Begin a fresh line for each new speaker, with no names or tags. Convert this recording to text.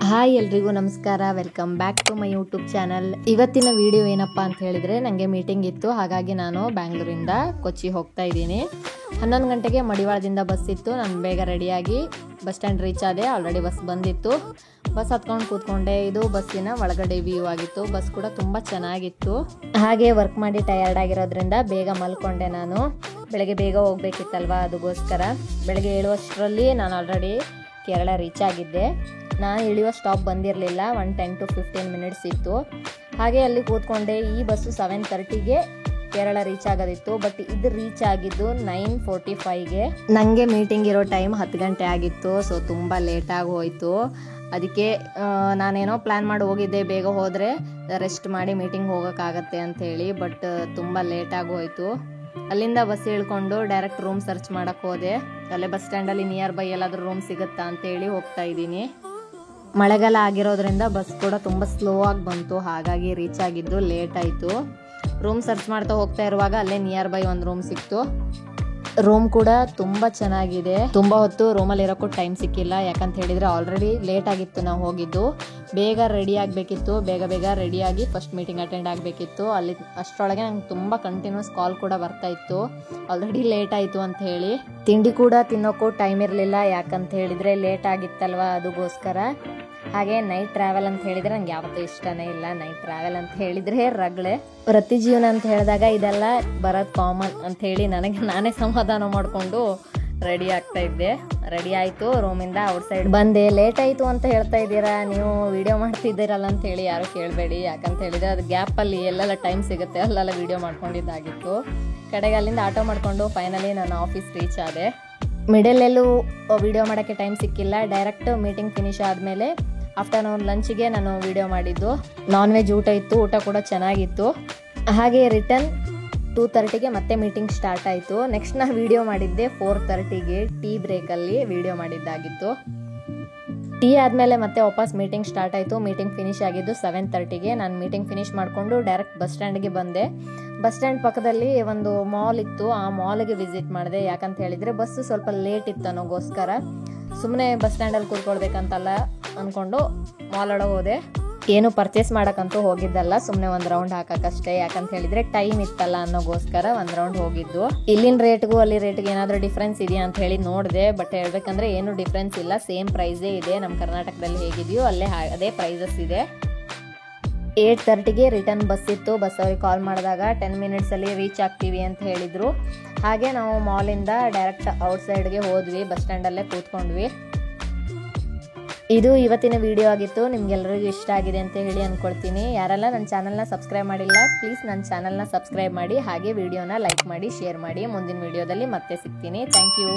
Hi ಎಲ್ರಿಗೂ ನಮಸ್ಕಾರ, welcome back to my YouTube channel. ಇವತ್ತಿನ ವಿಡಿಯೋ ಏನಪ್ಪಾ ಅಂತ ಹೇಳಿದ್ರೆ, ನನಗೆ ಮೀಟಿಂಗ್ ಇತ್ತು. ಹಾಗಾಗಿ ನಾನು ಬ್ಯಾಂಗ್ಳೂರಿಂದ ಕೊಚ್ಚಿ ಹೋಗ್ತಾ ಇದ್ದೀನಿ. 11 ಗಂಟೆಗೆ ಮಡಿವಾಳದಿಂದ ಬಸ್ ಇತ್ತು. ನಾನು ಬೇಗ ರೆಡಿಯಾಗಿ ಬಸ್ ಸ್ಟ್ಯಾಂಡ್ ರೀಚ್ ಆದೆ. ಆಲ್ರೆಡಿ ಬಸ್ ಬಂದಿತ್ತು. ಬಸ್ ಹತ್ಕೊಂಡು ಕೂತ್ಕೊಂಡೆ. ಇದು ಬಸ್ಸಿನ ಒಳಗಡೆ ವ್ಯೂ ಆಗಿತ್ತು. ಬಸ್ ಕೂಡ ತುಂಬ ಚೆನ್ನಾಗಿತ್ತು. ಹಾಗೆ ವರ್ಕ್ ಮಾಡಿ ಟಯರ್ಡ್ ಆಗಿರೋದ್ರಿಂದ ಬೇಗ ಮಲ್ಕೊಂಡೆ. ನಾನು ಬೆಳಗ್ಗೆ ಬೇಗ ಹೋಗ್ಬೇಕಿತ್ತಲ್ವಾ, ಅದಕ್ಕೋಸ್ಕರ ಬೆಳಗ್ಗೆ ಏಳುವಷ್ಟರಲ್ಲಿ ನಾನು ಆಲ್ರೆಡಿ ಕೇರಳ ರೀಚ್ ಆಗಿದ್ದೆ. ನಾನು ಇಳಿಯೋ ಸ್ಟಾಪ್ ಬಂದಿರಲಿಲ್ಲ. 10 to 15 ಮಿನಿಟ್ಸ್ ಇತ್ತು. ಹಾಗೆ ಅಲ್ಲಿ ಕೂತ್ಕೊಂಡೆ. ಈ ಬಸ್ಸು 7:30ಗೆ ಕೇರಳ ರೀಚ್ ಆಗೋದಿತ್ತು. ಬಟ್ ಇದು ರೀಚ್ ಆಗಿದ್ದು 9:45ಗೆ. ನನಗೆ ಮೀಟಿಂಗ್ ಇರೋ ಟೈಮ್ 10 ಗಂಟೆ ಆಗಿತ್ತು. ಸೊ ತುಂಬ ಲೇಟಾಗಿ ಹೋಯಿತು. ಅದಕ್ಕೆ ನಾನೇನೋ ಪ್ಲ್ಯಾನ್ ಮಾಡಿ ಹೋಗಿದ್ದೆ, ಬೇಗ ಹೋದರೆ ರೆಸ್ಟ್ ಮಾಡಿ ಮೀಟಿಂಗ್ ಹೋಗೋಕ್ಕಾಗತ್ತೆ ಅಂಥೇಳಿ. ಬಟ್ ತುಂಬ ಲೇಟಾಗಿ ಹೋಯಿತು. ಅಲ್ಲಿಂದ ಬಸ್ ಇಳ್ಕೊಂಡು ಡೈರೆಕ್ಟ್ ರೂಮ್ ಸರ್ಚ್ ಮಾಡೋಕ್ಕೆ ಹೋದೆ. ಅಲ್ಲೇ ಬಸ್ ಸ್ಟ್ಯಾಂಡಲ್ಲಿ ನಿಯರ್ ಬೈ ಎಲ್ಲಾದರೂ ರೂಮ್ ಸಿಗುತ್ತಾ ಅಂತೇಳಿ ಹೋಗ್ತಾ ಇದ್ದೀನಿ. ಮಳೆಗಾಲ ಆಗಿರೋದ್ರಿಂದ ಬಸ್ ಕೂಡ ತುಂಬ ಸ್ಲೋ ಆಗಿ ಬಂತು. ಹಾಗಾಗಿ ರೀಚ್ ಆಗಿದ್ದು ಲೇಟ್ ಆಯಿತು. ರೂಮ್ ಸರ್ಚ್ ಮಾಡ್ತಾ ಹೋಗ್ತಾ ಇರುವಾಗ ಅಲ್ಲೇ ನಿಯರ್ ಬೈ ಒಂದು ರೂಮ್ ಸಿಕ್ತು. ರೂಮ್ ಕೂಡ ತುಂಬ ಚೆನ್ನಾಗಿದೆ. ತುಂಬ ಹೊತ್ತು ರೂಮಲ್ಲಿ ಇರೋಕ್ಕೂ ಟೈಮ್ ಸಿಕ್ಕಿಲ್ಲ. ಯಾಕಂತ ಹೇಳಿದರೆ ಆಲ್ರೆಡಿ ಲೇಟ್ ಆಗಿತ್ತು ನಾವು ಹೋಗಿದ್ದು. ಬೇಗ ರೆಡಿ ಆಗಬೇಕಿತ್ತು. ಬೇಗ ರೆಡಿಯಾಗಿ ಫಸ್ಟ್ ಮೀಟಿಂಗ್ ಅಟೆಂಡ್ ಆಗಬೇಕಿತ್ತು. ಅಲ್ಲಿ ಅಷ್ಟರೊಳಗೆ ನಂಗೆ ತುಂಬ ಕಂಟಿನ್ಯೂಸ್ ಕಾಲ್ ಕೂಡ ಬರ್ತಾ ಇತ್ತು, ಆಲ್ರೆಡಿ ಲೇಟ್ ಆಯಿತು ಅಂತ ಹೇಳಿ. ತಿಂಡಿ ಕೂಡ ತಿನ್ನೋಕ್ಕೂ ಟೈಮ್ ಇರಲಿಲ್ಲ. ಯಾಕಂತ ಹೇಳಿದರೆ ಲೇಟ್ ಆಗಿತ್ತಲ್ವ, ಅದಕ್ಕೋಸ್ಕರ. ಹಾಗೆ ನೈಟ್ ಟ್ರಾವೆಲ್ ಅಂತ ಹೇಳಿದರೆ ನಂಗೆ ಯಾವತ್ತೂ ಇಷ್ಟನೇ ಇಲ್ಲ. ನೈಟ್ ಟ್ರಾವೆಲ್ ಅಂತ ಹೇಳಿದರೆ ರಗಳೆ. ವೃತ್ತಿ ಜೀವನ ಅಂತ ಹೇಳಿದಾಗ ಇದೆಲ್ಲ ಬರೋದು ಕಾಮನ್ ಅಂತ ಹೇಳಿ ನಾನೇ ಸಮಾಧಾನ ಮಾಡಿಕೊಂಡು ರೆಡಿ ಆಗ್ತಾ ಇದ್ದೆ. ರೆಡಿ ಆಯಿತು. ರೂಮಿಂದ ಔಟ್ ಸೈಡ್ ಬಂದೆ. ಲೇಟ್ ಆಯಿತು ಅಂತ ಹೇಳ್ತಾ ಇದ್ದೀರಾ, ನೀವು ವಿಡಿಯೋ ಮಾಡ್ತಿದ್ದೀರಲ್ಲ ಅಂತ ಹೇಳಿ ಯಾರು ಕೇಳಬೇಡಿ. ಯಾಕಂತ ಹೇಳಿದರೆ ಅದು ಗ್ಯಾಪಲ್ಲಿ ಎಲ್ಲೆಲ್ಲ ಟೈಮ್ ಸಿಗುತ್ತೆ ಅಲ್ಲೆಲ್ಲ ವಿಡಿಯೋ ಮಾಡ್ಕೊಂಡಿದ್ದಾಗಿತ್ತು. ಕಡೆಗೆ ಅಲ್ಲಿಂದ ಆಟೋ ಮಾಡಿಕೊಂಡು ಫೈನಲಿ ನಾನು ಆಫೀಸ್ ರೀಚ್ ಆದೆ. ಮಿಡಲಲ್ಲೂ ವಿಡಿಯೋ ಮಾಡೋಕ್ಕೆ ಟೈಮ್ ಸಿಕ್ಕಿಲ್ಲ. ಡೈರೆಕ್ಟ್ ಮೀಟಿಂಗ್ ಫಿನಿಶ್ ಆದಮೇಲೆ ಆಫ್ಟರ್ನೂನ್ ಲಂಚಿಗೆ ನಾನು ವಿಡಿಯೋ ಮಾಡಿದ್ದು. ನಾನ್ ವೆಜ್ ಊಟ ಇತ್ತು. ಊಟ ಕೂಡ ಚೆನ್ನಾಗಿತ್ತು. ಹಾಗೆ ರಿಟರ್ನ್ 2:30ಗೆ ಮತ್ತೆ ಮೀಟಿಂಗ್ ಸ್ಟಾರ್ಟ್ ಆಯಿತು. ನೆಕ್ಸ್ಟ್ ನಾನು ವಿಡಿಯೋ ಮಾಡಿದ್ದೆ 4:30ಗೆ ಟೀ ಬ್ರೇಕಲ್ಲಿ ವಿಡಿಯೋ ಮಾಡಿದ್ದಾಗಿತ್ತು. ಟೀ ಆದಮೇಲೆ ಮತ್ತೆ ವಾಪಸ್ ಮೀಟಿಂಗ್ ಸ್ಟಾರ್ಟ್ ಆಯಿತು. ಮೀಟಿಂಗ್ ಫಿನಿಶ್ ಆಗಿದ್ದು 7:30ಗೆ. ನಾನು ಮೀಟಿಂಗ್ ಫಿನಿಶ್ ಮಾಡಿಕೊಂಡು ಡೈರೆಕ್ಟ್ ಬಸ್ ಸ್ಟ್ಯಾಂಡ್ಗೆ ಬಂದೆ. ಬಸ್ ಸ್ಟ್ಯಾಂಡ್ ಪಕ್ಕದಲ್ಲಿ ಒಂದು ಮಾಲ್ ಇತ್ತು. ಆ ಮಾಲ್ಗೆ ವಿಸಿಟ್ ಮಾಡಿದೆ. ಯಾಕಂತ ಹೇಳಿದರೆ ಬಸ್ಸು ಸ್ವಲ್ಪ ಲೇಟ್ ಇತ್ತು ಅನ್ನೋಗೋಸ್ಕರ. ಸುಮ್ಮನೆ ಬಸ್ ಸ್ಟ್ಯಾಂಡಲ್ಲಿ ಕೂತ್ಕೊಳ್ಬೇಕಂತಲ್ಲ ಅಂದ್ಕೊಂಡು ಮಾಲ್ ಒಳಗೆ ಹೋದೆ. ಏನು ಪರ್ಚೇಸ್ ಮಾಡೋಕ್ಕಂತೂ ಹೋಗಿದ್ದಲ್ಲ, ಸುಮ್ಮನೆ ಒಂದು ರೌಂಡ್ ಹಾಕೋಕ್ಕಷ್ಟೇ. ಯಾಕಂತ ಹೇಳಿದರೆ ಟೈಮ್ ಇತ್ತಲ್ಲ ಅನ್ನೋಗೋಸ್ಕರ ಒಂದು ರೌಂಡ್ ಹೋಗಿದ್ದು. ಇಲ್ಲಿನ ರೇಟ್ಗೂ ಅಲ್ಲಿ ರೇಟ್ಗೆ ಏನಾದರೂ ಡಿಫ್ರೆನ್ಸ್ ಇದೆಯಾ ಅಂತ ಹೇಳಿ ನೋಡಿದೆ. ಬಟ್ ಹೇಳ್ಬೇಕಂದ್ರೆ ಏನು ಡಿಫ್ರೆನ್ಸ್ ಇಲ್ಲ, ಸೇಮ್ ಪ್ರೈಸೇ ಇದೆ. ನಮ್ಮ ಕರ್ನಾಟಕದಲ್ಲಿ ಹೇಗಿದೆಯೋ ಅಲ್ಲೇ ಅದೇ ಪ್ರೈಸಸ್ ಇದೆ. 8:30ಗೆ ರಿಟರ್ನ್ ಬಸ್ ಇತ್ತು. ಬಸ್ ಅವ್ರಿಗೆ ಕಾಲ್ ಮಾಡಿದಾಗ 10 ಮಿನಿಟ್ಸಲ್ಲಿ ರೀಚ್ ಆಗ್ತೀವಿ ಅಂತ ಹೇಳಿದರು. ಹಾಗೆ ನಾವು ಮಾಲಿಂದ ಡೈರೆಕ್ಟ್ ಔಟ್ ಸೈಡ್ಗೆ ಹೋದ್ವಿ. ಬಸ್ ಸ್ಟ್ಯಾಂಡಲ್ಲೇ ಕೂತ್ಕೊಂಡ್ವಿ. ಇದು ಇವತ್ತಿನ ವಿಡಿಯೋ ಆಗಿತ್ತು. ನಿಮ್ಗೆಲ್ಲರಿಗೂ ಇಷ್ಟ ಆಗಿದೆ ಅಂತ ಹೇಳಿ ಅಂದ್ಕೊಳ್ತೀನಿ. ಯಾರೆಲ್ಲ ನನ್ನ ಚಾನಲ್ನ ಸಬ್ಸ್ಕ್ರೈಬ್ ಮಾಡಿಲ್ಲ, ಪ್ಲೀಸ್ ನನ್ನ ಚಾನಲ್ನ ಸಬ್ಸ್ಕ್ರೈಬ್ ಮಾಡಿ. ಹಾಗೆ ವಿಡಿಯೋನ ಲೈಕ್ ಮಾಡಿ, ಶೇರ್ ಮಾಡಿ. ಮುಂದಿನ ವಿಡಿಯೋದಲ್ಲಿ ಮತ್ತೆ ಸಿಗ್ತೀನಿ. Thank you.